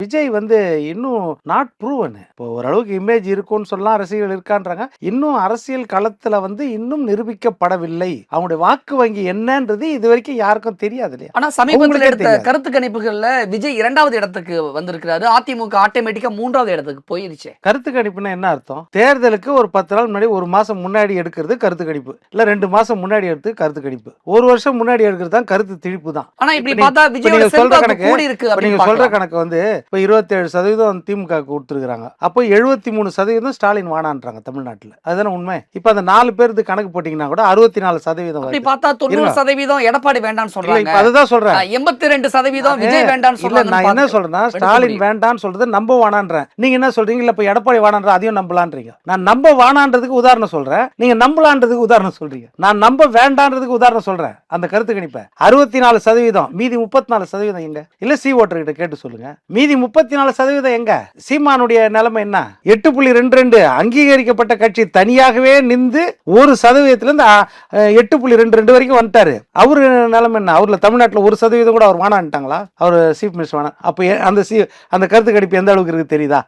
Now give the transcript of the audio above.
விஜய் இன்னும் not proven. இப்போ ஓரளவுக்கு இமேஜ் இருக்கும்னு சொல்லலாம், ரசிகர்கள் இருக்கான்றாங்க. இன்னும் அரசியல் களத்துல இன்னும் நிரூபிக்கப்படவில்லை. அவங்களுடைய வாக்கு வங்கி என்னன்றது இது வரைக்கும் யாருக்கும் தெரியாது இல்லையா? ஆனா சமீபத்தில் உங்களுக்கே எடுத்த தெரியாது. கருத்து கணிப்புகள்ல விஜய் 2வது இடத்துக்கு வந்திருக்கிறாரு. அதிமுக ஆட்டோமேட்டிக்கா 3வது இடத்துக்கு போயிருச்சு. கருத்து கணிப்புன்னா என்ன அர்த்தம்? தேர்தலுக்கு ஒரு 10 நாள் முன்னாடி, ஒரு மாசம் முன்னாடி எடுக்கிறது கருத்து கணிப்பு. இல்ல 2 மாசம் முன்னாடி எடுத்து கருத்து கணிப்பு. ஒரு வருஷம் முன்னாடி எடுக்கிறது தான் கருத்து திணிப்பு தான். ஆனா இப்படி பார்த்தா விஜயோட செல்வாக்கு கூடி இருக்கு நீங்க அப்படின்னு சொல்ற பார்க்கலாம். கணக்கு இப்ப 27% திமுக கொடுத்துருக்காங்க. அப்போ 73% ஸ்டாலின் வானான்றாங்க தமிழ்நாட்டுல. அதுதானே உண்மை. இப்ப அந்த 4 பேருக்கு கணக்கு போட்டீங்கன்னா கூட 64% அப்படி பார்த்தா 90% எடப்பாடி வேண்டாம்னு சொல்றாங்க. அதுதான் சொல்றேன். 82% விஜய் வேண்டாம்னு சொல்றாங்க. நான் என்ன சொல்றேன்னா, ஸ்டாலின் வேண்டாம்னு சொல்றது நம்ப வானான்றேன். நீங்க என்ன சொல்றீங்க? இல்ல இப்ப எடப்பாடி வானான்ற அதையும் நம்பலான்றீங்க. நான் நம்ப வானான்றதுக்கு உதாரணம் சொல்றேன், நீங்க நம்பலான்றதுக்கு உதாரணம் சொல்றீங்க. நான் நம்ப வேண்டான்றதுக்கு உதாரணம் சொல்றேன். அந்த கருத்து கணிப்பை 64%, மீதி 34% எங்க? இல்ல சி ஓட்டர் கிட்ட கேட்டு சொல்லுங்க. மீதி 34% எங்க? சீமானுடைய நிலைமை என்ன? 8.22 அங்கீகரிக்கப்பட்ட கட்சி தனியாகவே நின்று 1% 8.22 வரைக்கும் வந்துட்டாரு. அவரு நிலைமை என்ன? அவர்ல தமிழ்நாட்டில் 1% கூட அவர் வானான்ட்டாங்களா? அவர் சீஃப் மினிஸ்டர் வானா? அப்ப அந்த கருத்து கணிப்பு எந்த அளவுக்கு இருக்கு தெரியுதா?